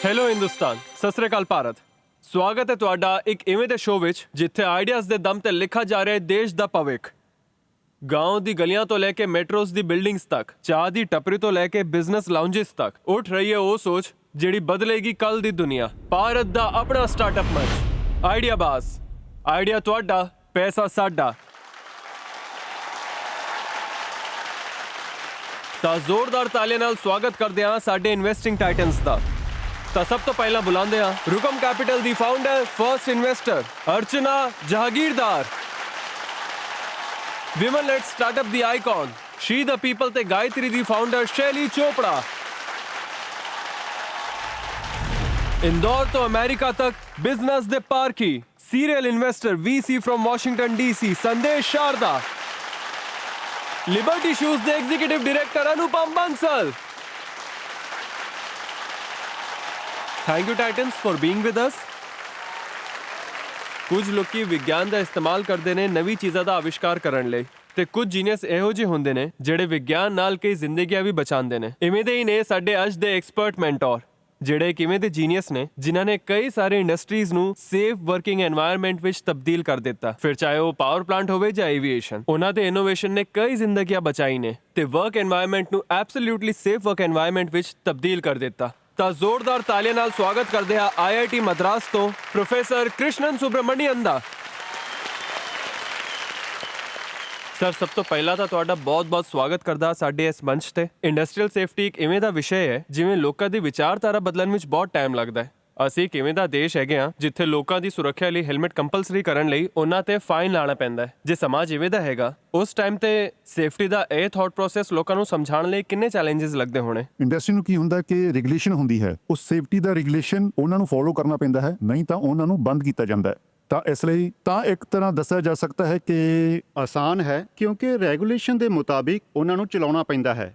Hello Hindustan, Sat Sri ਅਕਾਲ ਭਾਰਤ। ਸਵਾਗਤ ਹੈ ਤੁਹਾਡਾ ਇੱਕ ਇਵੇਂ ਦੇ ਸ਼ੋਅ ਵਿੱਚ ਜਿੱਥੇ ਆਈਡੀਆਜ਼ ਦੇ ਦਮ ਤੇ ਲਿਖਾ ਜਾ ਰਿਹਾ ਹੈ ਦੇਸ਼ ਦਾ ਭਵਿੱਖ। ਗਾਂਵ ਦੀ ਗਲੀਆਂ ਤੋਂ ਲੈ ਕੇ ਮੈਟਰੋਸ ਦੀ ਬਿਲਡਿੰਗਸ ਤੱਕ, ਚਾਹ ਦੀ ਟਪਰੀ ਤੋਂ ਲੈ ਕੇ ਬਿਜ਼ਨਸ ਲਾਉਂਜਸ ਤੱਕ ਉੱਠ ਰਹੀ ਹੈ ਉਹ ਸੋਚ ਜਿਹੜੀ ਬਦਲੇਗੀ ਕੱਲ ਦੀ ਦੁਨੀਆ। ਭਾਰਤ ਦਾ ਆਪਣਾ ਸਟਾਰਟਅਪ ਮੰਚ ਆਈਡੀਆ ਬਾਸ। ਆਈਡੀਆ ਤੁਹਾਡਾ, ਪੈਸਾ ਸਾਡਾ। ਤਾਂ ਜ਼ੋਰਦਾਰ ਤਾਲੀਆਂ ਨਾਲ ਸਵਾਗਤ ਕਰਦੇ ਹਾਂ ਸਾਡੇ ਇਨਵੈਸਟਿੰਗ ਟਾਈਟਨਸ ਦਾ। ਤਾਂ ਸਭ ਤੋਂ ਪਹਿਲਾਂ ਬੁਲਾਉਂਦੇ ਹਾਂ ਰੁਕਮ capital the founder, first investor Archana ਜਹਾਗੀਰਦਾਰ। Women lead startup the icon Shri the people ਤੇ ਗਾਇਤਰੀ ਦੀ ਫਾਊਂਡਰ ਸ਼ੈਲੀ ਚੋਪੜਾ। इंदौर तो अमेरिका तक बिजनेस दे पारखी serial investor VC from Washington DC Sandesh Sharda. Liberty Shoes दे executive director Anupam Bansal. Thank you titans for being with us. कुछ लोग विज्ञान का इस्तेमाल करते हैं नवी चीज़ों का आविष्कार करने लिए, ਤੇ ਕੁਝ ਜੀਨੀਅਸ ਇਹੋ ਜਿਹੇ ਹੁੰਦੇ ਨੇ ਜਿਹੜੇ ਵਿਗਿਆਨ ਨਾਲ ਕਈ ਜ਼ਿੰਦਗੀਆਂ ਵੀ ਬਚਾਉਂਦੇ ਨੇ। ਇਵੇਂ ਦੇ ਹੀ ਨੇ ਸਾਡੇ ਅੱਜ ਦੇ ਐਕਸਪਰਟ ਮੈਂਟੋਰ, ਜਿਹੜੇ ਕਿਵੇਂ ਦੇ ਜੀਨੀਅਸ ਨੇ ਜਿਨ੍ਹਾਂ ਨੇ ਕਈ ਸਾਰੇ ਇੰਡਸਟਰੀਜ਼ ਨੂੰ ਸੇਫ ਵਰਕਿੰਗ ਐਨਵਾਇਰਨਮੈਂਟ ਵਿੱਚ ਤਬਦੀਲ ਕਰ ਦਿੱਤਾ। ਫਿਰ ਚਾਹੇ ਉਹ ਪਾਵਰ ਪਲਾਂਟ ਹੋਵੇ ਜਾਂ ਐਵੀਏਸ਼ਨ, ਉਹਨਾਂ ਦੇ ਇਨੋਵੇਸ਼ਨ ਨੇ ਕਈ ਜ਼ਿੰਦਗੀਆਂ ਬਚਾਈ ਨੇ ਤੇ ਵਰਕ ਐਨਵਾਇਰਨਮੈਂਟ ਨੂੰ ਐਬਸੋਲੂਟਲੀ ਸੇਫ ਵਰਕ ਐਨਵਾਇਰਨਮੈਂਟ ਵਿੱਚ ਤਬਦੀਲ ਕਰ ਦਿੱਤਾ। ਤਾਂ ਜ਼ੋਰਦਾਰ ਤਾਲੀਆਂ ਨਾਲ ਸਵਾਗਤ ਕਰਦੇ ਹਾਂ IIT ਮਦਰਾਸ ਤੋਂ ਪ੍ਰੋਫੈਸਰ ਕ੍ਰਿਸ਼ਨਨ ਸੁਬਰਮਣੀਅਨ ਦਾ। ਸਰ, ਸਭ ਤੋਂ ਪਹਿਲਾਂ ਤਾਂ ਤੁਹਾਡਾ ਬਹੁਤ-ਬਹੁਤ ਸਵਾਗਤ ਕਰਦਾ ਸਾਡੇ ਇਸ ਮੰਚ ਤੇ। ਇੰਡਸਟਰੀਅਲ ਸੇਫਟੀ ਇੱਕ ਇਵੇਂ ਦਾ ਵਿਸ਼ਾ ਹੈ ਜਿਵੇਂ ਲੋਕਾਂ ਦੀ ਵਿਚਾਰਧਾਰਾ ਬਦਲਣ ਵਿੱਚ ਬਹੁਤ ਟਾਈਮ ਲੱਗਦਾ ਹੈ। ਅਸੀਂ ਕਿਵੇਂ ਦਾ ਦੇਸ਼ ਹੈਗੇ ਆ ਜਿੱਥੇ ਲੋਕਾਂ ਦੀ ਸੁਰੱਖਿਆ ਲਈ ਹੈਲਮਟ ਕੰਪਲਸਰੀ ਕਰਨ ਲਈ ਉਹਨਾਂ ਤੇ ਫਾਈਨ ਲਾਣਾ ਪੈਂਦਾ ਹੈ। ਜੇ ਸਮਾਜ ਇਵੇਂ ਦਾ ਹੈਗਾ, ਉਸ ਟਾਈਮ ਤੇ ਸੇਫਟੀ ਦਾ ਇਹ ਥਾਟ ਪ੍ਰੋਸੈਸ ਲੋਕਾਂ ਨੂੰ ਸਮਝਾਉਣ ਲਈ ਕਿੰਨੇ ਚੈਲੰਜਸ ਲੱਗਦੇ ਹੋਣੇ? ਇੰਡਸਟਰੀ ਨੂੰ ਕੀ ਹੁੰਦਾ ਕਿ ਰੈਗੂਲੇਸ਼ਨ ਹੁੰਦੀ ਹੈ, ਉਸ ਸੇਫਟੀ ਦਾ ਰੈਗੂਲੇਸ਼ਨ ਉਹਨਾਂ ਨੂੰ ਫੋਲੋ ਕਰਨਾ ਪੈਂਦਾ ਹੈ, ਨਹੀਂ ਤਾਂ ਉਹਨਾਂ ਨੂੰ ਬੰਦ ਕੀਤਾ ਜਾਂਦਾ ਹੈ। ਤਾਂ ਇਸ ਲਈ ਤਾਂ ਇੱਕ ਤਰ੍ਹਾਂ ਦੱਸਿਆ ਜਾ ਸਕਦਾ ਹੈ ਕਿ ਆਸਾਨ ਹੈ ਕਿਉਂਕਿ ਰੈਗੂਲੇਸ਼ਨ ਦੇ ਮੁਤਾਬਿਕ ਉਹਨਾਂ ਨੂੰ ਚਲਾਉਣਾ ਪੈਂਦਾ ਹੈ।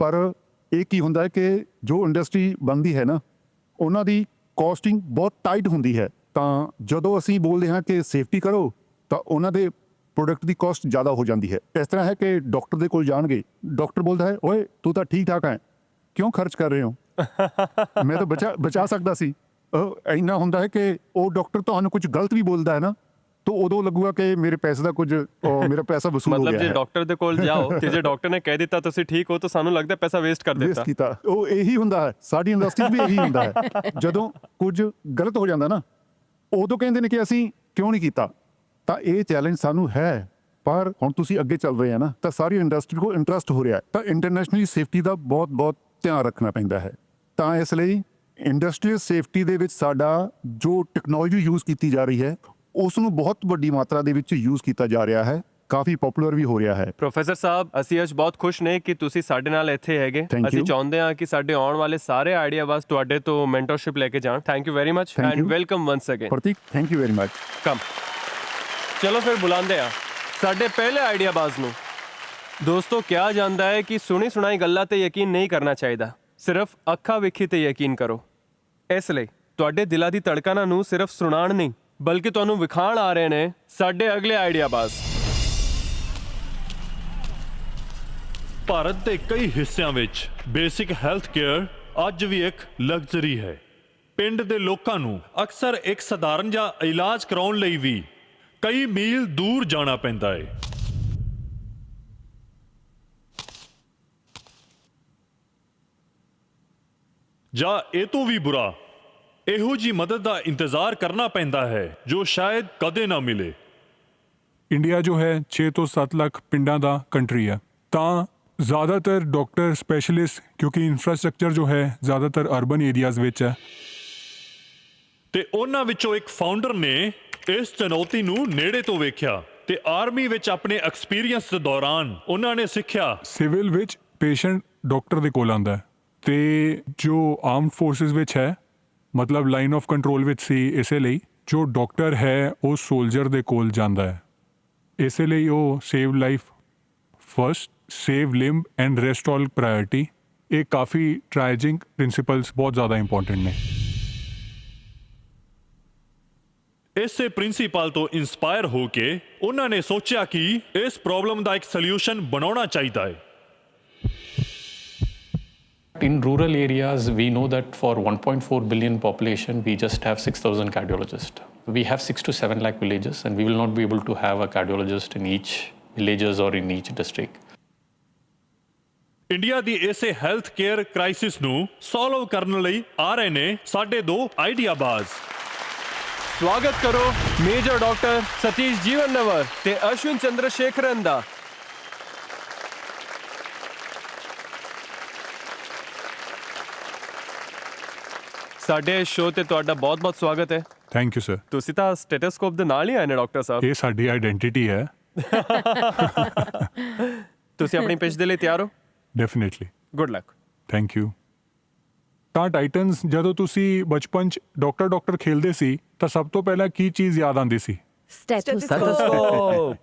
ਪਰ ਇਹ ਕੀ ਹੁੰਦਾ ਹੈ ਕਿ ਜੋ ਇੰਡਸਟਰੀ ਬਣਦੀ ਹੈ ਨਾ, ਉਹਨਾਂ ਦੀ ਕਾਸਟਿੰਗ ਬਹੁਤ ਟਾਈਟ ਹੁੰਦੀ ਹੈ। ਤਾਂ ਜਦੋਂ ਅਸੀਂ ਬੋਲਦੇ ਹਾਂ ਕਿ ਸੇਫਟੀ ਕਰੋ ਤਾਂ ਉਹਨਾਂ ਦੇ ਪ੍ਰੋਡਕਟ ਦੀ ਕਾਸਟ ਜ਼ਿਆਦਾ ਹੋ ਜਾਂਦੀ ਹੈ। ਇਸ ਤਰ੍ਹਾਂ ਹੈ ਕਿ ਡਾਕਟਰ ਦੇ ਕੋਲ ਜਾਣਗੇ, ਡਾਕਟਰ ਬੋਲਦਾ ਹੈ, ਓਏ ਤੂੰ ਤਾਂ ਠੀਕ ਠਾਕ ਹੈ, ਕਿਉਂ ਖਰਚ ਕਰ ਰਹੇ ਹੋ? ਮੈਂ ਤਾਂ ਬਚਾ ਸਕਦਾ ਸੀ। ਇੰਨਾ ਹੁੰਦਾ ਹੈ ਕਿ ਉਹ ਡਾਕਟਰ ਤੁਹਾਨੂੰ ਕੁਝ ਗਲਤ ਵੀ ਬੋਲਦਾ ਹੈ ਨਾ, ਤਾਂ ਉਦੋਂ ਲੱਗੂਗਾ ਕਿ ਮੇਰੇ ਪੈਸੇ ਦਾ ਕੁਝ ਮੇਰਾ ਪੈਸਾ ਵਸੂਲ ਹੋ ਗਿਆ ਹੈ। ਮਤਲਬ ਜੇ ਡਾਕਟਰ ਦੇ ਕੋਲ ਜਾਓ ਤੇ ਜੇ ਡਾਕਟਰ ਨੇ ਕਹਿ ਦਿੱਤਾ ਤੁਸੀਂ ਠੀਕ ਹੋ ਤਾਂ ਸਾਨੂੰ ਲੱਗਦਾ ਪੈਸਾ ਵੇਸਟ ਕਰ ਦਿੱਤਾ। ਉਹ ਇਹੀ ਹੁੰਦਾ ਹੈ, ਸਾਡੀ ਇੰਡਸਟਰੀ ਵੀ ਇਹੀ ਹੁੰਦਾ ਹੈ। ਜਦੋਂ ਕੁਝ ਗਲਤ ਹੋ ਜਾਂਦਾ ਨਾ, ਉਦੋਂ ਕਹਿੰਦੇ ਨੇ ਕਿ ਅਸੀਂ ਕਿਉਂ ਨਹੀਂ ਕੀਤਾ। ਤਾਂ ਇਹ ਚੈਲੰਜ ਸਾਨੂੰ ਹੈ, ਪਰ ਹੁਣ ਤੁਸੀਂ ਅੱਗੇ ਚੱਲ ਰਹੇ ਆ ਨਾ, ਤਾਂ ਸਾਰੀ ਇੰਡਸਟਰੀ ਕੋਲ ਇੰਟਰਸਟ ਹੋ ਰਿਹਾ ਹੈ। ਤਾਂ ਇੰਟਰਨੈਸ਼ਨਲੀ ਸੇਫਟੀ ਦਾ ਬਹੁਤ ਧਿਆਨ ਰੱਖਣਾ ਪੈਂਦਾ ਹੈ। ਤਾਂ ਇਸ ਲਈ ਇੰਡਸਟਰੀਅਲ ਸੇਫਟੀ ਦੇ ਵਿੱਚ ਸਾਡਾ ਜੋ ਟੈਕਨੋਲੋਜੀ ਯੂਜ਼ ਕੀਤੀ ਜਾ ਰਹੀ ਹੈ, ਉਸ ਨੂੰ ਬਹੁਤ ਵੱਡੀ ਮਾਤਰਾ ਦੇ ਵਿੱਚ ਯੂਜ਼ ਕੀਤਾ ਜਾ ਰਿਹਾ ਹੈ, ਕਾਫੀ ਪਪੂਲਰ ਵੀ ਹੋ ਰਿਹਾ ਹੈ। ਪ੍ਰੋਫੈਸਰ ਸਾਹਿਬ, ਅਸੀਂ ਅੱਜ ਬਹੁਤ ਖੁਸ਼ ਨੇ ਕਿ ਤੁਸੀਂ ਸਾਡੇ ਨਾਲ ਇੱਥੇ ਹੈਗੇ। ਅਸੀਂ ਚਾਹੁੰਦੇ ਹਾਂ ਕਿ ਸਾਡੇ ਆਉਣ ਵਾਲੇ ਸਾਰੇ ਆਈਡੀਆ ਬਸ ਤੁਹਾਡੇ ਤੋਂ ਮੈਂਟਰਸ਼ਿਪ ਲੈ ਕੇ ਜਾਣ। Thank you very much and welcome ones again. ਪ੍ਰਤੀਕ, ਥੈਂਕ ਯੂ ਵੈਰੀ ਮਚ। ਕਮ, ਚਲੋ ਫਿਰ ਬੁਲਾਉਂਦੇ ਆ ਸਾਡੇ ਪਹਿਲੇ ਆਈਡੀਆ ਬਾਜ਼ ਨੂੰ। ਦੋਸਤੋ, ਕਿਹਾ ਜਾਂਦਾ ਹੈ ਕਿ ਸੁਣੀ ਸੁਣਾਈ ਗੱਲਾਂ ਤੇ ਯਕੀਨ ਨਹੀਂ ਕਰਨਾ ਚਾਹੀਦਾ, ਸਿਰਫ ਅੱਖਾਂ ਵੇਖੀ ਤੇ ਯਕੀਨ ਕਰੋ। ਇਸ ਲਈ ਤੁਹਾਡੇ ਦਿਲਾਂ ਦੀ ਧੜਕਣਾਂ ਨੂੰ ਸਿਰਫ ਸੁਣਾਉਣ ਨਹੀਂ ਬਲਕਿ ਤੁਹਾਨੂੰ ਵਿਖਾਣ ਆ ਰਹੇ ਨੇ ਸਾਡੇ ਅਗਲੇ ਆਈਡੀਆ ਬਾਜ਼। ਭਾਰਤ ਦੇ ਕਈ ਹਿੱਸਿਆਂ ਵਿੱਚ ਬੇਸਿਕ ਹੈਲਥ ਕੇਅਰ ਅੱਜ ਵੀ ਇੱਕ ਲਗਜ਼ਰੀ ਹੈ। ਪਿੰਡ ਦੇ ਲੋਕਾਂ ਨੂੰ ਅਕਸਰ ਇੱਕ ਸਧਾਰਨ ਜਿਹਾ ਇਲਾਜ ਕਰਾਉਣ ਲਈ ਵੀ ਕਈ ਮੀਲ ਦੂਰ ਜਾਣਾ ਪੈਂਦਾ ਹੈ। ਜਾਂ ਇਹ ਤੋਂ ਵੀ ਬੁਰਾ, ਇਹੋ ਜੀ ਮਦਦ ਦਾ ਇੰਤਜ਼ਾਰ ਕਰਨਾ ਪੈਂਦਾ ਹੈ ਜੋ ਸ਼ਾਇਦ ਕਦੇ ਨਾ ਮਿਲੇ। ਇੰਡੀਆ ਜੋ ਹੈ 6 ਤੋਂ 7 ਲੱਖ ਪਿੰਡਾਂ ਦਾ ਕੰਟਰੀ ਹੈ, ਤਾਂ ਜ਼ਿਆਦਾਤਰ ਡਾਕਟਰ ਸਪੈਸ਼ਲਿਸਟ, ਕਿਉਂਕਿ ਇਨਫਰਾਸਟ੍ਰਕਚਰ ਜੋ ਹੈ ਜ਼ਿਆਦਾਤਰ ਅਰਬਨ ਏਰੀਆਜ਼ ਵਿੱਚ ਹੈ। ਤੇ ਉਹਨਾਂ ਵਿੱਚੋਂ ਇੱਕ ਫਾਊਂਡਰ ਨੇ ਇਸ ਚੁਣੌਤੀ ਨੂੰ ਨੇੜੇ ਤੋਂ ਵੇਖਿਆ ਤੇ ਆਰਮੀ ਵਿੱਚ ਆਪਣੇ ਐਕਸਪੀਰੀਅੰਸ ਦੇ ਦੌਰਾਨ ਉਹਨਾਂ ਨੇ ਸਿੱਖਿਆ ਸਿਵਲ ਵਿੱਚ ਪੇਸ਼ੈਂਟ ਡਾਕਟਰ ਦੇ ਕੋਲ ਆਉਂਦਾ ਹੈ ਤੇ ਜੋ ਆਰਮਡ ਫੋਰਸਿਸ ਵਿੱਚ ਹੈ, ਮਤਲਬ ਲਾਈਨ ਆਫ ਕੰਟਰੋਲ ਵਿੱਚ ਸੀ, ਇਸੇ ਲਈ ਜੋ ਡਾਕਟਰ ਹੈ ਉਹ ਸੋਲਜਰ ਦੇ ਕੋਲ ਜਾਂਦਾ ਹੈ। ਇਸੇ ਲਈ ਉਹ save life first, save limb and rest all priority. ਇਹ ਕਾਫੀ ਟ੍ਰਾਈਜਿੰਗ ਪ੍ਰਿੰਸੀਪਲਸ ਬਹੁਤ ਜ਼ਿਆਦਾ ਇੰਪੋਰਟੈਂਟ ਨੇ। ਇਸੇ ਪ੍ਰਿੰਸੀਪਲ ਤੋਂ ਇਨਸਪਾਇਰ ਹੋ ਕੇ ਉਹਨਾਂ ਨੇ ਸੋਚਿਆ ਕਿ ਇਸ ਪ੍ਰੋਬਲਮ ਦਾ ਇੱਕ ਸੋਲੂਸ਼ਨ ਬਣਾਉਣਾ ਚਾਹੀਦਾ ਹੈ। But in rural areas, we know that for 1.4 billion population, we just have 6,000 cardiologists. We have 6 to 7 lakh villages, and we will not be able to have a cardiologist in each villages or in each district. India ਦੀ ਇਸੇ health care crisis ਨੂੰ solve ਕਰਨ ਲਈ ਆ ਰਹੇ ਨੇ ਸਾਡੇ ਦੋ ਆਈਡੀਆਬਾਜ਼। ਸਵਾਗਤ ਕਰੋ ਮੇਜਰ ਡਾਕਟਰ ਸਤੀਸ਼ ਜੀਵਨਨਵਰ ਤੇ ਅਸ਼ਵਿਨ ਚੰਦਰਸ਼ੇਖਰਨ ਦਾ। ਸਾਡੇ ਸ਼ੋਅ ਤੇ ਤੁਹਾਡਾ ਬਹੁਤ-ਬਹੁਤ ਸਵਾਗਤ ਹੈ। Thank you sir. ਤੁਸੀਂ ਤਾਂ ਸਟੇਟੋਸਕੋਪ ਦੇ ਨਾਲ ਹੀ ਆਏ ਨੇ ਡਾਕਟਰ ਸਾਹਿਬ। ਇਹ ਸਾਡੀ ਆਇਡੈਂਟੀਟੀ ਹੈ। ਤੁਸੀਂ ਆਪਣੀ ਪਿਚ ਦੇ ਲਈ ਤਿਆਰ ਹੋ? Definitely. Good luck. Thank you. ਤਾਂ ਟਾਈਟਨਸ, ਜਦੋਂ ਤੁਸੀਂ ਬਚਪਨ 'ਚ ਡਾਕਟਰ ਖੇਲਦੇ ਸੀ ਤਾਂ ਸਭ ਤੋਂ ਪਹਿਲਾਂ ਕੀ ਚੀਜ਼ ਯਾਦ ਆਉਂਦੀ ਸੀ? ਸਟੈਥੋਸਕੋਪ।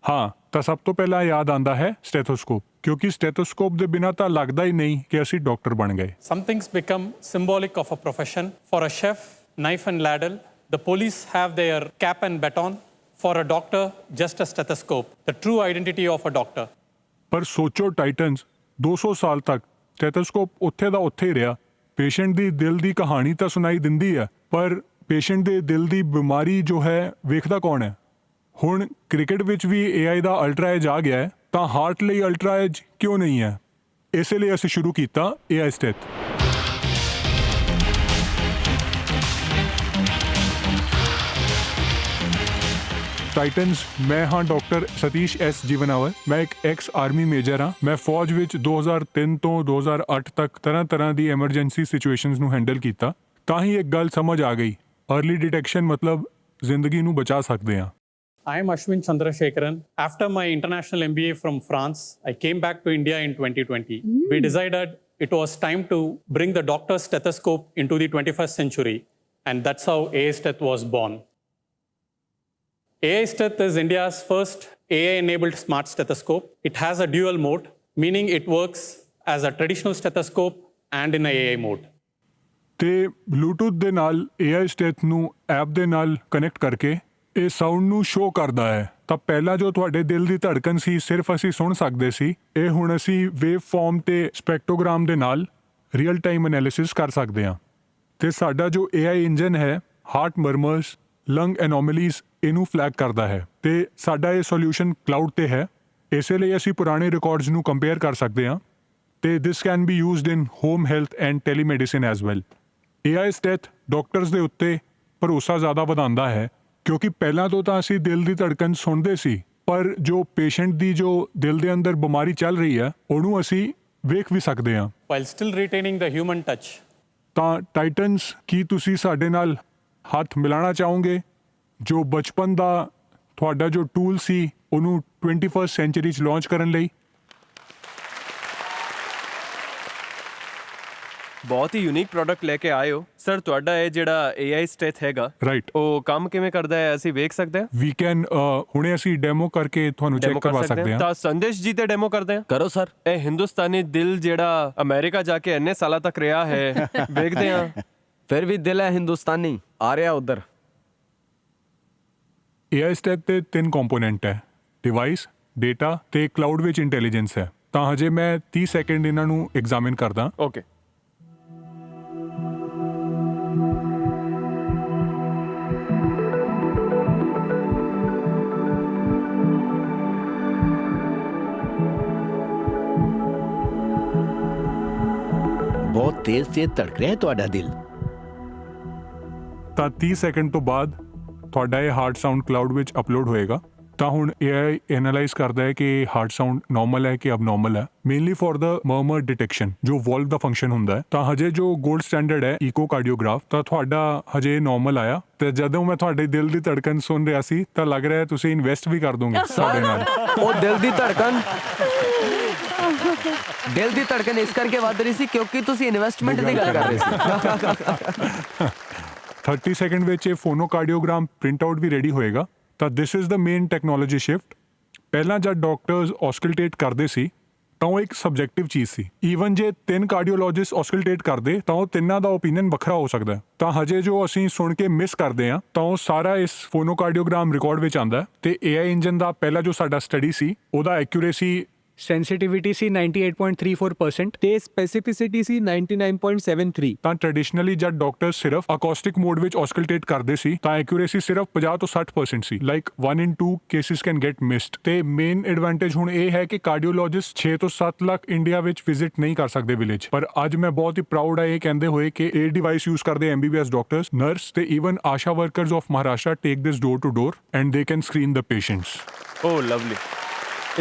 ਹਾਂ, ਤਾਂ ਸਭ ਤੋਂ ਪਹਿਲਾਂ ਯਾਦ ਆਉਂਦਾ ਹੈ ਸਟੈਥੋਸਕੋਪ, ਕਿਉਂਕਿ ਸਟੈਥੋਸਕੋਪ ਦੇ ਬਿਨਾਂ ਤਾਂ ਲੱਗਦਾ ਹੀ ਨਹੀਂ ਕਿ ਅਸੀਂ ਡਾਕਟਰ ਬਣ ਗਏ। Some things become symbolic of a profession. For a chef, knife and ladle. The police have their cap and baton. For a doctor, just a stethoscope. The true identity of a doctor. ਪਰ ਸੋਚੋ ਟਾਈਟਨਸ, 200 ਸਾਲ ਤੱਕ stethoscope ਉੱਥੇ ਦਾ ਉੱਥੇ ਹੀ ਰਿਹਾ। Patient ਦੀ ਦਿਲ ਦੀ ਕਹਾਣੀ ਤਾਂ ਸੁਣਾਈ ਦਿੰਦੀ ਹੈ, ਪਰ ਪੇਸ਼ੈਂਟ ਦੇ ਦਿਲ ਦੀ ਬਿਮਾਰੀ ਜੋ ਹੈ ਵੇਖਦਾ ਕੌਣ ਹੈ? ਹੁਣ ਕ੍ਰਿਕਟ ਵਿੱਚ ਵੀ AI the ultra as a ਗਿਆ ਹੈ, ਤਾਂ ਹਾਰਟ ਲਈ ਅਲਟਰਾ ਐਜ ਕਿਉਂ ਨਹੀਂ ਹੈ? ਇਸੇ ਲਈ ਅਸੀਂ ਸ਼ੁਰੂ ਕੀਤਾ AI ਸਟੈਥ। ਟਾਈਟਨਸ, ਮੈਂ ਹਾਂ ਡਾਕਟਰ ਸਤੀਸ਼ ਐਸ ਜੀਵਨਾਵਰ। ਮੈਂ ਇੱਕ ਐਕਸ ਆਰਮੀ ਮੇਜਰ ਹਾਂ। ਮੈਂ ਫੌਜ ਵਿੱਚ 2003 ਤੋਂ 2008 ਤੱਕ ਤਰ੍ਹਾਂ ਦੀ ਐਮਰਜੈਂਸੀ ਸਿਚੁਏਸ਼ਨਸ ਨੂੰ ਹੈਂਡਲ ਕੀਤਾ। ਤਾਂ ਹੀ ਇੱਕ ਗੱਲ ਸਮਝ ਆ ਗਈ, ਅਰਲੀ ਡਿਟੈਕਸ਼ਨ ਮਤਲਬ ਜ਼ਿੰਦਗੀ ਨੂੰ ਬਚਾ ਸਕਦੇ ਹਾਂ। I am Ashwin Chandrasekharan. After my international MBA from France, I came back to India in 2020. We decided it was time to bring the doctor's stethoscope into the 21st century, and that's how AI Steth was born. AI Steth is India's first AI-enabled smart stethoscope. It has a dual mode, meaning it works as a traditional stethoscope and in a AI mode. ਤੇ Bluetooth ਦੇ ਨਾਲ AI ਸਟੈਥ ਨੂੰ app ਦੇ ਨਾਲ connect ਕਰਕੇ ਇਹ sound ਨੂੰ show ਕਰਦਾ ਹੈ। ਤਾਂ ਪਹਿਲਾਂ ਜੋ ਤੁਹਾਡੇ ਦਿਲ ਦੀ ਧੜਕਨ ਸੀ ਸਿਰਫ ਅਸੀਂ ਸੁਣ ਸਕਦੇ ਸੀ, ਇਹ ਹੁਣ ਅਸੀਂ ਵੇਵ ਫਾਰਮ ਤੇ ਸਪੈਕਟੋਗ੍ਰਾਮ ਦੇ ਨਾਲ ਰੀਅਲ ਟਾਈਮ ਐਨਾਲਿਸਿਸ ਕਰ ਸਕਦੇ ਹਾਂ। ਤੇ ਸਾਡਾ ਜੋ AI ਇੰਜਨ ਹੈ, ਹਾਰਟ ਮਰਮਰਸ, ਲੰਗ ਐਨੋਮਲੀਜ਼, ਇਹਨੂੰ ਫਲੈਗ ਕਰਦਾ ਹੈ। ਤੇ ਸਾਡਾ ਇਹ ਸੋਲਿਊਸ਼ਨ ਕਲਾਊਡ ਤੇ ਹੈ, ਇਸੇ ਲਈ ਅਸੀਂ ਪੁਰਾਣੇ ਰਿਕਾਰਡਸ ਨੂੰ ਕੰਪੇਅਰ ਕਰ ਸਕਦੇ ਹਾਂ। ਤੇ this can be used in home health and telemedicine as well. AI steth doctors ਦੇ ਉੱਤੇ ਭਰੋਸਾ ਜ਼ਿਆਦਾ ਵਧਾਉਂਦਾ ਹੈ, ਕਿਉਂਕਿ ਪਹਿਲਾਂ ਤੋਂ ਤਾਂ ਅਸੀਂ ਦਿਲ ਦੀ ਧੜਕਨ ਸੁਣਦੇ ਸੀ, ਪਰ ਜੋ ਪੇਸ਼ੈਂਟ ਦੀ ਜੋ ਦਿਲ ਦੇ ਅੰਦਰ ਬਿਮਾਰੀ ਚੱਲ ਰਹੀ ਹੈ ਉਹਨੂੰ ਅਸੀਂ ਵੇਖ ਵੀ ਸਕਦੇ ਹਾਂ, While still retaining the human touch. ਤਾਂ ਟਾਈਟਨਸ, ਕੀ ਤੁਸੀਂ ਸਾਡੇ ਨਾਲ ਹੱਥ ਮਿਲਾਉਣਾ ਚਾਹੋਗੇ? ਜੋ ਬਚਪਨ ਦਾ ਤੁਹਾਡਾ ਜੋ ਟੂਲ ਸੀ ਉਹਨੂੰ 21st ਸੈਂਚੁਰੀ 'ਚ ਲਾਂਚ ਕਰਨ ਲਈ। ਬਹੁਤ ਹੀ ਯੂਨੀਕ ਪ੍ਰੋਡਕਟ ਲੈ ਕੇ ਆਏ ਹੋ ਸਰ। ਤੁਹਾਡਾ ਇਹ ਜਿਹੜਾ AI ਸਟੈਥ ਹੈਗਾ, ਰਾਈਟ, ਉਹ ਕੰਮ ਕਿਵੇਂ ਕਰਦਾ ਹੈ ਅਸੀਂ ਵੇਖ ਸਕਦੇ ਹਾਂ? ਵੀ ਕੈਨ ਹੁਣੇ ਅਸੀਂ ਡੈਮੋ ਕਰਕੇ ਤੁਹਾਨੂੰ ਚੈੱਕ ਡੈਮੋ ਕਰ ਕਰਵਾ ਸਕਦੇ ਹਾਂ। ਤਾਂ ਸੰਦੇਸ਼ ਜੀ ਤੇ ਡੈਮੋ ਕਰਦੇ ਹਾਂ। ਕਰੋ ਸਰ। ਇਹ ਹਿੰਦੁਸਤਾਨੀ ਦਿਲ ਜਿਹੜਾ ਅਮਰੀਕਾ ਜਾ ਕੇ ਇੰਨੇ ਸਾਲਾਂ ਤੱਕ ਰਿਹਾ ਹੈ, ਵੇਖਦੇ ਹਾਂ। ਫਿਰ ਵੀ ਦਿਲ ਹੈ ਹਿੰਦੁਸਤਾਨੀ, ਆ ਰਿਹਾ ਉਧਰ। AI ਸਟੈਥ ਤੇ 3 ਕੰਪੋਨੈਂਟ ਹੈ, ਡਿਵਾਈਸ, ਡੇਟਾ ਤੇ ਕਲਾਊਡ ਵਿੱਚ ਇੰਟੈਲੀਜੈਂਸ ਹੈ। ਤਾਂ ਹਜੇ ਮੈਂ 30 ਸੈਕਿੰਡ ਇਹਨਾਂ ਨੂੰ ਐਗਜ਼ਾਮਿਨ ਕਰਦਾ। ਓਕੇ। ਬਹੁਤ ਤੇਜ਼ ਧੜਕ ਰਿਹਾ ਹੈ ਤੁਹਾਡਾ ਦਿਲ। ਤਾਂ 30 ਸੈਕਿੰਡ ਤੋਂ ਬਾਅਦ ਤੁਹਾਡਾ ਇਹ ਹਾਰਟ ਸਾਊਂਡ ਕਲਾਊਡ ਵਿੱਚ ਅਪਲੋਡ ਹੋਏਗਾ। ਤਾਂ ਹੁਣ AI ਐਨਾਲਾਈਜ਼ ਕਰਦਾ ਹੈ ਕਿ ਹਾਰਟ ਸਾਊਂਡ ਨਾਰਮਲ ਹੈ ਕਿ ਅਬਨੋਰਮਲ ਹੈ, ਮੇਨਲੀ ਫॉर द ਮਰਮਰ ਡਿਟੈਕਸ਼ਨ, ਜੋ ਵਾਲਵ ਦਾ ਫੰਕਸ਼ਨ ਹੁੰਦਾ ਹੈ। ਤਾਂ ਹਜੇ ਜੋ 골ਡ ਸਟੈਂਡਰਡ ਹੈ ਇਕੋਕਾਰਡੀਓਗ੍ਰਾਫ, ਤਾਂ ਤੁਹਾਡਾ ਹਜੇ ਨਾਰਮਲ ਆਇਆ। ਤੇ ਜਦੋਂ ਮੈਂ ਤੁਹਾਡੇ ਦਿਲ ਦੀ ਧੜਕਨ ਸੁਣ ਰਿਹਾ ਸੀ ਤਾਂ ਲੱਗ ਰਿਹਾ ਤੁਸੀਂ ਇਨਵੈਸਟ ਵੀ ਕਰ ਦੋਗੇ ਸਾਡੇ ਨਾਲ। ਉਹ ਦਿਲ ਦੀ ਧੜਕਨ ਇਸ ਕਰਕੇ ਵੱਧ ਰਹੀ ਸੀ ਕਿਉਂਕਿ ਤੁਸੀਂ ਇਨਵੈਸਟਮੈਂਟ ਦੀ ਗੱਲ ਕਰ ਰਹੇ ਸੀ। 30 ਸੈਕਿੰਡ ਵਿੱਚ ਇਹ ਫੋਨੋਕਾਰਡੀਓਗ੍ਰਾਮ ਪ੍ਰਿੰਟ ਆਊਟ ਵੀ ਰੈਡੀ ਹੋਏਗਾ। ਤਾਂ this is the main technology shift. ਪਹਿਲਾਂ ਜਦ ਡਾਕਟਰਸ ਆਸਕਲਟੇਟ ਕਰਦੇ ਸੀ ਤਾਂ ਉਹ ਇੱਕ ਸਬਜੈਕਟਿਵ ਚੀਜ਼ ਸੀ। ਈਵਨ ਜੇ 3 ਕਾਰਡੀਓਲੋਜਿਸਟ ਆਸਕਲਟੇਟ ਕਰਦੇ ਤਾਂ ਉਹ ਤਿੰਨਾਂ ਦਾ ਓਪੀਨੀਅਨ ਵੱਖਰਾ ਹੋ ਸਕਦਾ। ਤਾਂ ਹਜੇ ਜੋ ਅਸੀਂ ਸੁਣ ਕੇ ਮਿਸ ਕਰਦੇ ਹਾਂ ਤਾਂ ਉਹ ਸਾਰਾ ਇਸ ਫੋਨੋਕਾਰਡੀਓਗ੍ਰਾਮ ਰਿਕਾਰਡ ਵਿੱਚ ਆਉਂਦਾ। ਤੇ AI ਇੰਜਨ ਦਾ ਪਹਿਲਾ ਜੋ ਸਾਡਾ ਸਟੱਡੀ ਸੀ ਉਹਦਾ ਐਕਿਊਰੇਸੀ ਸੈਂਸਿਟੀਵਿਟੀ ਸੀ 98.34% ਤੇ ਸਪੈਸਿਫਿਸਿਟੀ ਸੀ 99.73। ਤਾਂ ਟ੍ਰੈਡੀਸ਼ਨਲੀ ਜਦ ਡਾਕਟਰਸ ਸਿਰਫ ਅਕੋਸਟਿਕ ਮੋਡ ਵਿੱਚ ਆਸਕਲਟੇਟ ਕਰਦੇ ਸੀ ਤਾਂ ਐਕਿਊਰੇਸੀ ਸਿਰਫ 50 ਤੋਂ 60% ਸੀ, like 1 in 2 cases can get missed. ਤੇ ਮੇਨ ਐਡਵਾਂਟੇਜ ਹੁਣ ਇਹ ਹੈ ਕਿ ਕਾਰਡੀਓਲੋਜਿਸਟ 6 ਤੋਂ 7 ਲੱਖ ਇੰਡੀਆ ਵਿੱਚ ਵਿਜ਼ਿਟ ਨਹੀਂ ਕਰ ਸਕਦੇ ਵਿਲੇਜ। ਪਰ ਅੱਜ ਮੈਂ ਬਹੁਤ ਹੀ ਪ੍ਰਾਊਡ ਆ ਇਹ ਕਹਿੰਦੇ ਹੋਏ ਕਿ ਇਹ ਡਿਵਾਈਸ ਯੂਜ਼ ਕਰਦੇ ਐਮਬੀਬੀਐਸ ਡਾਕਟਰਸ, ਨਰਸ ਤੇ even ASHA workers of Maharashtra take this door to door and they can screen the patients. Oh, lovely.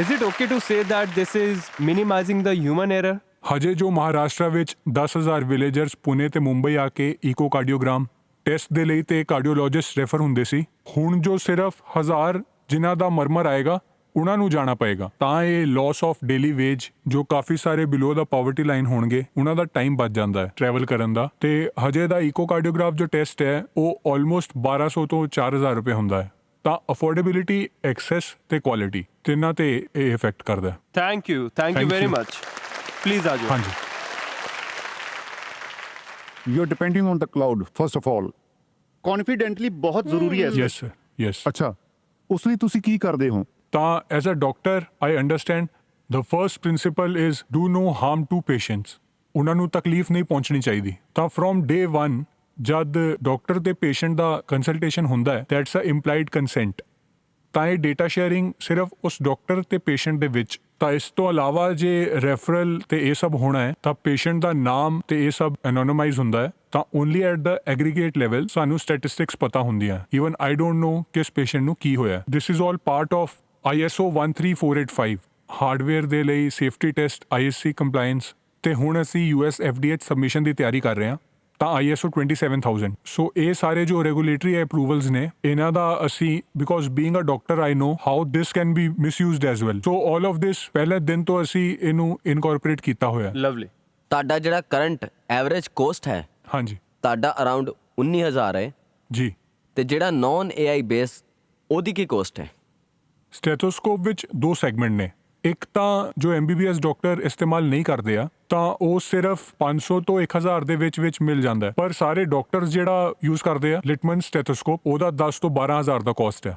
Is it okay to say that this is minimizing the human error? ਹਜੇ ਜੋ ਮਹਾਰਾਸ਼ਟਰ ਵਿੱਚ 10,000 ਵਿਲੇਜਰਸ ਪੁਣੇ ਤੇ ਮੁੰਬਈ ਆ ਕੇ ਇਕੋਕਾਰਡੀਓਗ੍ਰਾਮ test ਦੇ ਲਈ ਤੇ cardiologist refer ਹੁੰਦੇ ਸੀ, ਹੁਣ ਜੋ ਸਿਰਫ 1000 ਜਿਨ੍ਹਾਂ ਦਾ ਮਰਮਰ ਆਏਗਾ ਉਹਨਾਂ ਨੂੰ ਜਾਣਾ ਪਏਗਾ। ਤਾਂ ਇਹ ਲਾਸ ਆਫ ਡੇਲੀ ਵੇਜ ਜੋ ਕਾਫੀ ਸਾਰੇ ਬਿਲੋ ਦਾ ਪਾਵਰਟੀ ਲਾਈਨ ਹੋਣਗੇ ਉਹਨਾਂ ਦਾ ਟਾਈਮ ਬਚ ਜਾਂਦਾ ਹੈ ਟਰੈਵਲ ਕਰਨ ਦਾ। ਤੇ ਹਜੇ ਦਾ ਇਕੋਕਾਰਡੀਓਗ੍ਰਾਫ ਜੋ ਟੈਸਟ ਹੈ ਉਹ ਆਲਮੋਸਟ 1200 ਤੋਂ 4000 ਰੁਪਏ ਹੁੰਦਾ ਹੈ। ਤਾਂ ਅਫੋਰਡੇਬਿਲਿਟੀ, ਐਕਸੈਸ ਤੇ ਕੁਆਲਿਟੀ ਤਿੰਨਾਂ ਤੇ ਇਹ ਇਫੈਕਟ ਕਰਦਾ ਹੈ। Thank you Thank very you. much. Please ਆ ਜਾਓ। ਹਾਂਜੀ, you are depending on the cloud first of all. Confidentially ਬਹੁਤ ਜ਼ਰੂਰੀ ਹੈ ਸਰ। Yes sir, yes. ਅੱਛਾ, ਉਸ ਲਈ ਤੁਸੀਂ ਕੀ ਕਰਦੇ ਹੋ? ਤਾਂ as a doctor I understand the first principle is do no harm to patients. ਉਹਨਾਂ ਨੂੰ ਤਕਲੀਫ ਨਹੀਂ ਪਹੁੰਚਣੀ ਚਾਹੀਦੀ। ਤਾਂ ਫਰੋਮ ਡੇ 1 ਜਦ ਡਾਕਟਰ ਤੇ ਪੇਸ਼ੈਂਟ ਦਾ ਕੰਸਲਟੇਸ਼ਨ ਹੁੰਦਾ ਹੈ ਦੈਟਸ ਅ ਇੰਪਲਾਈਡ ਕੰਸੈਂਟ। ਤਾਂ ਇਹ ਡੇਟਾ ਸ਼ੇਅਰਿੰਗ ਸਿਰਫ ਉਸ ਡਾਕਟਰ ਤੇ ਪੇਸ਼ੈਂਟ ਦੇ ਵਿੱਚ। ਤਾਂ ਇਸ ਤੋਂ ਇਲਾਵਾ ਜੇ ਰੈਫਰਲ ਤੇ ਇਹ ਸਭ ਹੋਣਾ ਹੈ ਤਾਂ ਪੇਸ਼ੈਂਟ ਦਾ ਨਾਮ ਤੇ ਇਹ ਸਭ ਐਨੋਨਮਾਈਜ਼ ਹੁੰਦਾ ਹੈ। ਤਾਂ only at the aggregate level ਸਾਨੂੰ ਸਟੈਟਿਸਟਿਕਸ ਪਤਾ ਹੁੰਦੀਆਂ। ਈਵਨ ਆਈ ਡੋਂਟ ਨੋ ਕਿਸ ਪੇਸ਼ੈਂਟ ਨੂੰ ਕੀ ਹੋਇਆ। This is all part of ISO 13485 hardware ਦੇ ਲਈ ਸੇਫਟੀ ਟੈਸਟ, ISC ਕੰਪਲਾਈਂਸ। ਤੇ ਹੁਣ ਅਸੀਂ US FDA ਸਬਮਿਸ਼ਨ ਦੀ ਤਿਆਰੀ ਕਰ ਰਹੇ ਹਾਂ ਤਾਂ ISO 27000। ਸੋ ਇਹ ਸਾਰੇ ਜੋ ਰੈਗੂਲੇਟਰੀ ਅਪਰੂਵਲਸ ਨੇ ਇਹਨਾਂ ਦਾ ਅਸੀਂ because being a doctor I know how this can be misused as well. So all of this ਪਹਿਲੇ ਦਿਨ ਤੋਂ ਅਸੀਂ ਇਹਨੂੰ ਇਨਕੋਰਪੋਰੇਟ ਕੀਤਾ ਹੋਇਆ। Lovely. ਤੁਹਾਡਾ ਜਿਹੜਾ ਕਰੰਟ ਐਵਰੇਜ ਕੋਸਟ ਹੈ ਹਾਂਜੀ ਤੁਹਾਡਾ ਅਰਾਊਂਡ 19000 ਹੈ ਜੀ। ਤੇ ਜਿਹੜਾ ਨਾਨ AI ਬੇਸ ਉਹਦੀ ਕੀ ਕੋਸਟ ਹੈ? ਸਟੈਥੋਸਕੋਪ ਵਿੱਚ ਦੋ ਸੈਗਮੈਂਟ ਨੇ। ਇੱਕ ਤਾਂ ਜੋ MBBS ਡਾਕਟਰ ਇਸਤੇਮਾਲ ਨਹੀਂ ਕਰਦੇ ਆ ਤਾਂ ਉਹ ਸਿਰਫ 500 ਤੋਂ 1000 ਦੇ ਵਿੱਚ ਮਿਲ ਜਾਂਦਾ ਹੈ। ਪਰ ਸਾਰੇ ਡਾਕਟਰਸ ਜਿਹੜਾ ਯੂਜ਼ ਕਰਦੇ ਆ ਲਿਟਮਨ ਸਟੈਥੋਸਕੋਪ ਉਹਦਾ 10 ਤੋਂ 12000 ਦਾ ਕਾਸਟ ਹੈ।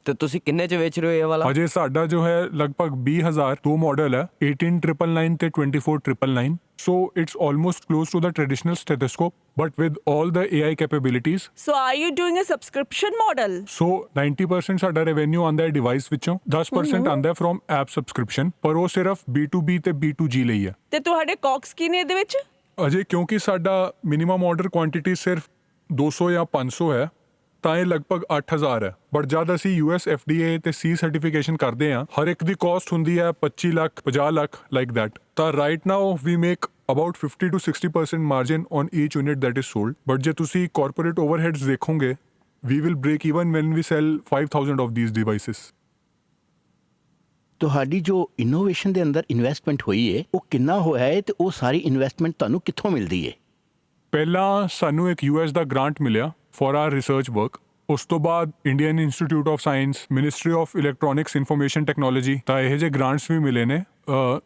ਤੇ ਤੁਸੀਂ ਕਿੰਨੇ ਚ ਵੇਚ ਰਹੇ ਹੋ ਇਹ ਵਾਲਾ? ਅਜੇ ਸਾਡਾ ਜੋ ਹੈ ਲਗਭਗ 20000 ਦੋ ਮਾਡਲ ਹੈ 18999 ਤੇ 24999। So it's almost close to the traditional stethoscope but with all the AI capabilities. So are you doing a subscription model? So 90% ਸਾਡਾ revenue ਆਉਂਦਾ ਹੈ ਡਿਵਾਈਸ ਵਿੱਚੋਂ, 10% ਆਉਂਦਾ ਹੈ from app subscription। ਪਰ ਉਹ ਸਿਰਫ B2B ਤੇ B2G ਲਈ ਹੈ। ਤੇ ਤੁਹਾਡੇ ਕੌਕਸ ਕੀ ਨੇ ਇਹਦੇ ਵਿੱਚ? ਅਜੇ ਕਿਉਂਕਿ ਸਾਡਾ ਮਿਨੀਮਮ ਆਰਡਰ ਕੁਆਂਟੀਟੀ ਸਿਰਫ 200 ਜਾਂ 500 ਹੈ ਤਾਂ ਇਹ ਲਗਭਗ 8000 ਹੈ। ਬਟ ਜਦ ਅਸੀਂ US FDA ਤੇ C ਸਰਟੀਫਿਕੇਸ਼ਨ ਕਰਦੇ ਹਾਂ ਹਰ ਇੱਕ ਦੀ ਕਾਸਟ ਹੁੰਦੀ ਹੈ 25 ਲੱਖ 50 ਲੱਖ ਲਾਈਕ ਦੈਟ। ਤਾਂ right now we make about 50 to 60% margin on each unit that is sold। but ਜੇ ਤੁਸੀਂ corporate overheads ਦੇਖੋਗੇ we will break even when we sell 5000 of these devices। ਤੁਹਾਡੀ ਜੋ ਇਨੋਵੇਸ਼ਨ ਦੇ ਅੰਦਰ ਇਨਵੈਸਟਮੈਂਟ ਹੋਈ ਹੈ ਉਹ ਕਿੰਨਾ ਹੋਇਆ ਹੈ ਤੇ ਉਹ ਸਾਰੀ ਇਨਵੈਸਟਮੈਂਟ ਤੁਹਾਨੂੰ ਕਿੱਥੋਂ ਮਿਲਦੀ ਹੈ? ਪਹਿਲਾਂ ਸਾਨੂੰ ਇੱਕ US ਦਾ ਗ੍ਰਾਂਟ ਮਿਲਿਆ for our research work। ਉਸ ਤੋਂ ਬਾਅਦ Indian institute of science, ministry of electronics information technology ਤਾਂ ਇਹੋ ਜਿਹੇ ਗ੍ਰਾਂਟਸ ਵੀ ਮਿਲੇ ਨੇ।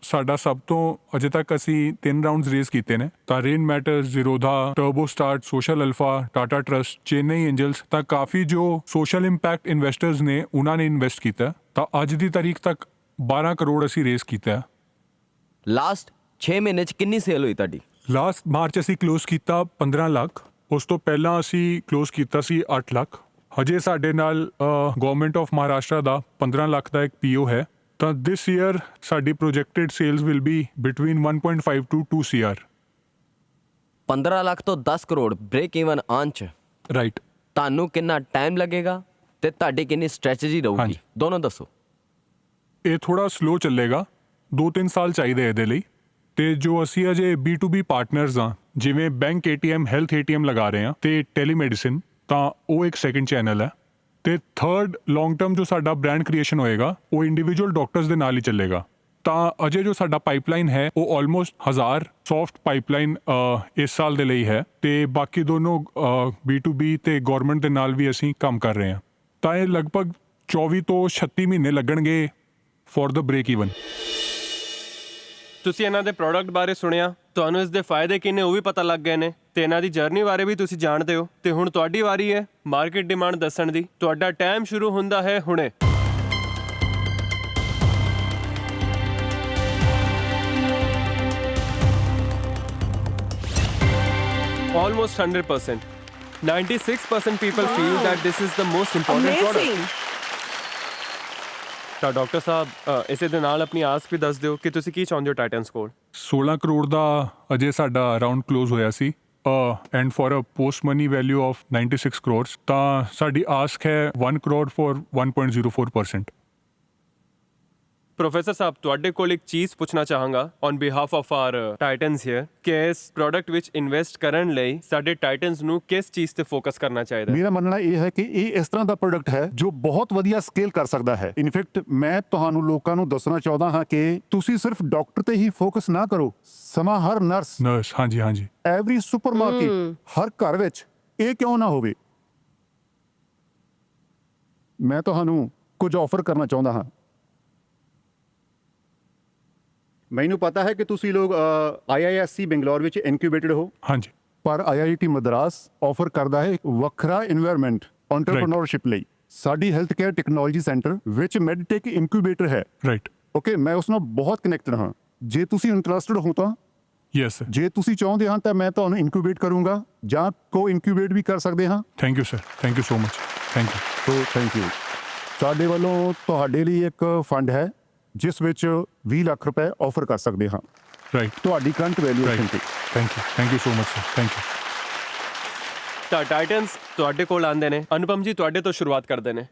ਸਾਡਾ ਸਭ ਤੋਂ ਅਜੇ ਤੱਕ ਅਸੀਂ 3 ਰਾਉਂਡਸ ਰੇਜ਼ ਕੀਤੇ ਨੇ ਤਾਂ Rainmatter, Zerodha, Turbo Start, Social Alpha, Tata Trust, Chennai Angels ਤਾਂ ਕਾਫੀ ਜੋ ਸੋਸ਼ਲ ਇੰਪੈਕਟ ਇਨਵੈਸਟਰਸ ਨੇ ਉਹਨਾਂ ਨੇ ਇਨਵੈਸਟ ਕੀਤਾ। ਤਾਂ ਅੱਜ ਦੀ ਤਾਰੀਖ ਤੱਕ 12 ਕਰੋੜ ਅਸੀਂ ਰੇਜ਼ ਕੀਤਾ। ਲਾਸਟ 6 ਮਹੀਨੇ ਚ ਕਿੰਨੀ ਸੇਲ ਹੋਈ ਤੁਹਾਡੀ? ਲਾਸਟ ਮਾਰਚ ਅਸੀਂ ਕਲੋਜ਼ ਕੀਤਾ 15 ਲੱਖ। ਉਸ ਤੋਂ ਪਹਿਲਾਂ ਅਸੀਂ ਕਲੋਜ਼ ਕੀਤਾ ਸੀ 8 ਲੱਖ। ਹਜੇ ਸਾਡੇ ਨਾਲ ਗਵਰਨਮੈਂਟ ਆਫ ਮਹਾਰਾਸ਼ਟਰ ਦਾ 15 ਲੱਖ ਦਾ ਇੱਕ PO ਹੈ। ਤਾਂ ਦਿਸ ਈਅਰ ਸਾਡੀ projected sales will be between 1.5 to 2 CR। 15 lakh ਤੋਂ 10 ਕਰੋੜ ਬ੍ਰੇਕ ਈਵਨ ਆਨ ਚ ਰਾਈਟ। ਤੁਹਾਨੂੰ ਕਿੰਨਾ ਟਾਈਮ ਲੱਗੇਗਾ ਤੇ ਤੁਹਾਡੀ ਕਿੰਨੀ ਸਟ੍ਰੈਟਜੀ ਰਹੂਗੀ? ਹਾਂਜੀ। ਦੋਨੋਂ ਦੱਸੋ। ਇਹ ਥੋੜਾ ਸਲੋ ਚੱਲੇਗਾ, 2-3 ਸਾਲ ਚਾਹੀਦੇ ਇਹਦੇ ਲਈ। ਤੇ ਜੋ ਅਸੀਂ ਅਜੇ B2B ਪਾਰਟਨਰਸ ਆ ਜਿਵੇਂ ਬੈਂਕ ATM, ਹੈਲਥ ATM ਲਗਾ ਰਹੇ ਹਾਂ ਤੇ ਟੈਲੀਮੈਡੀਸਿਨ ਤਾਂ ਉਹ ਇੱਕ ਸੈਕੰਡ ਚੈਨਲ ਹੈ। ਤੇ ਥਰਡ ਲੌਂਗ ਟਰਮ ਜੋ ਸਾਡਾ ਬ੍ਰਾਂਡ ਕ੍ਰੀਏਸ਼ਨ ਹੋਏਗਾ ਉਹ ਇੰਡੀਵਿਜੂਅਲ ਡਾਕਟਰਸ ਦੇ ਨਾਲ ਹੀ ਚੱਲੇਗਾ। ਤਾਂ ਅਜੇ ਜੋ ਸਾਡਾ ਪਾਈਪਲਾਈਨ ਹੈ ਉਹ ਆਲਮੋਸਟ 1000 ਸੌਫਟ ਪਾਈਪਲਾਈਨ ਇਸ ਸਾਲ ਦੇ ਲਈ ਹੈ ਤੇ ਬਾਕੀ ਦੋਨੋਂ B2B ਤੇ ਗਵਰਨਮੈਂਟ ਦੇ ਨਾਲ ਵੀ ਅਸੀਂ ਕੰਮ ਕਰ ਰਹੇ ਹਾਂ। ਤਾਂ ਇਹ ਲਗਭਗ 24 ਤੋਂ 36 ਮਹੀਨੇ ਲੱਗਣਗੇ ਫॉर द ਬ੍ਰੇਕ ਈਵਨ। ਤੁਸੀਂ ਇਹਨਾਂ ਦੇ ਪ੍ਰੋਡਕਟ ਬਾਰੇ ਸੁਣਿਆ, ਤੁਹਾਨੂੰ ਇਸ ਦੇ ਫਾਇਦੇ ਕਿੰਨੇ ਉਹ ਵੀ ਪਤਾ ਲੱਗ ਗਏ ਨੇ ਤੇ ਇਹਨਾਂ ਦੀ ਜਰਨੀ ਬਾਰੇ ਵੀ ਤੁਸੀਂ ਜਾਣਦੇ ਹੋ। ਤੇ ਹੁਣ ਤੁਹਾਡੀ ਵਾਰੀ ਹੈ ਮਾਰਕੀਟ ਡਿਮਾਂਡ ਦੱਸਣ ਦੀ। ਤੁਹਾਡਾ ਟਾਈਮ ਸ਼ੁਰੂ ਹੁੰਦਾ ਹੈ ਹੁਣੇ। Almost 100%. 96% people feel that this is the most important product. Amazing. ਤਾਂ ਡਾਕਟਰ ਸਾਹਿਬ ਇਸੇ ਦੇ ਨਾਲ ਆਪਣੀ ਆਸ ਵੀ ਦੱਸ ਦਿਓ ਕਿ ਤੁਸੀਂ ਕੀ ਚਾਹੁੰਦੇ ਹੋ ਟਾਈਟਨਸ ਕੋਲ 16 ਕਰੋੜ ਦਾ ਅਜੇ ਸਾਡਾ ਰਾਉਂਡ ਕਲੋਜ਼ ਹੋਇਆ ਸੀ and for a post money value of 96 crores ਤਾਂ ਸਾਡੀ ਆਸਕ ਹੈ 1 ਕਰੋੜ ਫॉर 1.04%. ਪ੍ਰੋਫੈਸਰ ਸਾਹਿਬ ਤੁਹਾਡੇ ਕੋਲ ਇੱਕ ਚੀਜ਼ ਪੁੱਛਣਾ ਚਾਹਾਂਗਾ on behalf of our titans here ਕਿ ਇਸ ਪ੍ਰੋਡਕਟ ਵਿੱਚ ਇਨਵੈਸਟ ਕਰਨ ਲਈ ਸਾਡੇ ਟਾਈਟਨਸ ਨੂੰ ਕਿਸ ਚੀਜ਼ ਤੇ ਫੋਕਸ ਕਰਨਾ ਚਾਹੀਦਾ ਹੈ? ਮੇਰਾ ਮੰਨਣਾ ਇਹ ਹੈ ਕਿ ਇਹ ਇਸ ਤਰ੍ਹਾਂ ਦਾ ਪ੍ਰੋਡਕਟ ਹੈ ਜੋ ਬਹੁਤ ਵਧੀਆ ਸਕੇਲ ਕਰ ਸਕਦਾ ਹੈ। ਇਨਫੈਕਟ ਮੈਂ ਤੁਹਾਨੂੰ ਲੋਕਾਂ ਨੂੰ ਦੱਸਣਾ ਚਾਹੁੰਦਾ ਹਾਂ ਕਿ ਤੁਸੀਂ ਸਿਰਫ ਡਾਕਟਰ ਤੇ ਹੀ ਫੋਕਸ ਨਾ ਕਰੋ, ਸਮਾਂ ਹਰ ਨਰਸ ਹਾਂਜੀ ਹਾਂਜੀ ਐਵਰੀ ਸੁਪਰਮਾਰਕਟ ਹਰ ਘਰ ਵਿੱਚ ਇਹ ਕਿਉਂ ਨਾ ਹੋਵੇ। ਮੈਂ ਤੁਹਾਨੂੰ ਕੁਝ ਆਫਰ ਕਰਨਾ ਚਾਹੁੰਦਾ ਹਾਂ। ਮੈਨੂੰ ਪਤਾ ਹੈ ਕਿ ਤੁਸੀਂ ਲੋਕ IISc ਬੰਗਲੌਰ ਵਿੱਚ ਇਨਕਿਊਬੇਟਡ ਹੋ, ਹਾਂਜੀ ਪਰ IIT ਮਦਰਾਸ ਆਫਰ ਕਰਦਾ ਹੈ ਇੱਕ ਵੱਖਰਾ এনवायरमेंट ਐਂਟਰਪ੍ਰੀਨਿਓਰਸ਼ਿਪ ਲਈ। ਸਾਡੀ ਹੈਲਥ ਕੇਅਰ ਟੈਕਨੋਲੋਜੀ ਸੈਂਟਰ ਵਿੱਚ ਮੈਡੀਟੇਕ ਇਨਕਿਊਬੇਟਰ ਹੈ। ਰਾਈਟ ਓਕੇ, ਮੈਂ ਉਸ ਨਾਲ ਬਹੁਤ ਕਨੈਕਟਡ ਹਾਂ। ਜੇ ਤੁਸੀਂ ਇੰਟਰਸਟਡ ਹੋ ਤਾਂ ਯੈਸ ਸਰ ਜੇ ਤੁਸੀਂ ਚਾਹੁੰਦੇ ਹਾਂ ਤਾਂ ਮੈਂ ਤੁਹਾਨੂੰ ਇਨਕਿਊਬੇਟ ਕਰੂੰਗਾ ਜਾਂ ਕੋ ਇਨਕਿਊਬੇਟ ਵੀ ਕਰ ਸਕਦੇ ਹਾਂ। Thank you sir thank you so much thank you so thank you. ਸਾਡੇ ਵੱਲੋਂ ਤੁਹਾਡੇ ਲਈ ਇੱਕ ਫੰਡ ਹੈ ਜਿਸ ਵਿੱਚ 20 ਲੱਖ ਰੁਪਏ ਆਫਰ ਕਰ ਸਕਦੇ ਹਾਂ ਰਾਈਟ ਤੁਹਾਡੀ ਕਰੰਟ ਵੈਲਿਊਏਸ਼ਨ ਤੇ। Thank you so much sir thank you. ਤਾਂ ਟਾਈਟਨਸ ਤੁਹਾਡੇ ਕੋਲ ਆਉਂਦੇ ਨੇ, ਅਨੁਪਮ ਜੀ ਤੁਹਾਡੇ ਤੋਂ ਸ਼ੁਰੂਆਤ ਕਰਦੇ ਨੇ।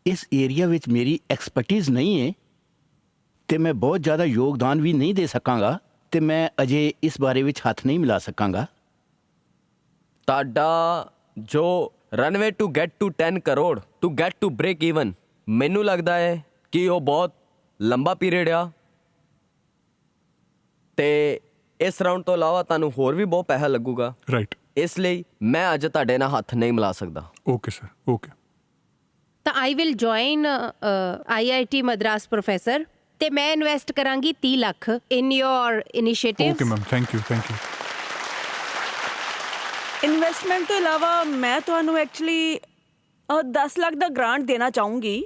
ਇਸ ਏਰੀਆ ਵਿੱਚ ਮੇਰੀ ਐਕਸਪਰਟਿਜ਼ ਨਹੀਂ ਹੈ ਤੇ ਮੈਂ ਬਹੁਤ ਜ਼ਿਆਦਾ ਯੋਗਦਾਨ ਵੀ ਨਹੀਂ ਦੇ ਸਕਾਂਗਾ ਤੇ ਮੈਂ ਅਜੇ ਇਸ ਬਾਰੇ ਵਿੱਚ ਹੱਥ ਨਹੀਂ ਮਿਲਾ ਸਕਾਂਗਾ। ਤੁਹਾਡਾ ਜੋ runway to get to 10 crore to get to break even, ਮੈਨੂੰ ਲੱਗਦਾ ਹੈ ਕਿ ਉਹ ਬਹੁਤ ਲੰਬਾ ਪੀਰੀਅਡ ਆ ਤੇ ਇਸ ਰਾਊਂਡ ਤੋਂ ਇਲਾਵਾ ਤੁਹਾਨੂੰ ਹੋਰ ਵੀ ਬਹੁਤ ਪੈਸਾ ਲੱਗੂਗਾ। ਰਾਈਟ ਇਸ ਲਈ ਮੈਂ ਅੱਜ ਤੁਹਾਡੇ ਨਾਲ ਹੱਥ ਨਹੀਂ ਮਿਲਾ ਸਕਦਾ। Okay sir okay. ਤਾਂ I will join IIT Madras professor ਤੇ ਮੈਂ ਇਨਵੈਸਟ ਕਰਾਂਗੀ 30 lakh in your initiatives. Okay ma'am thank you investment ਤੋਂ ਇਲਾਵਾ ਮੈਂ ਤੁਹਾਨੂੰ ਐਕਚੁਅਲੀ 10 ਲੱਖ ਦਾ ਗ੍ਰਾਂਟ ਦੇਣਾ ਚਾਹੂੰਗੀ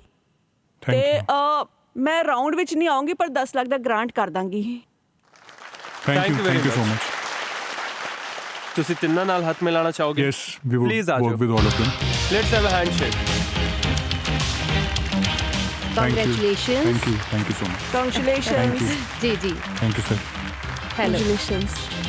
ਤੇ ਮੈਂ ਰਾਉਂਡ ਵਿੱਚ ਨਹੀਂ ਆਉਂਗੀ ਪਰ 10 ਲੱਖ ਦਾ ਗ੍ਰਾਂਟ ਕਰ ਦਾਂਗੀ। Thank you so much. ਤੁਸੀਂ ਤਿੰਨਾਂ ਨਾਲ ਹੱਥ ਮਿਲਾਉਣਾ ਚਾਹੋਗੇ? ਯੈਸ ਵੀ ਵਿਲ ਪਲੀਜ਼ ਆ work with all of them। Let's have a handshake. Congratulations. Thank you so much. Congratulations. ਜੀ ਜੀ thank you sir. Hello. Congratulations.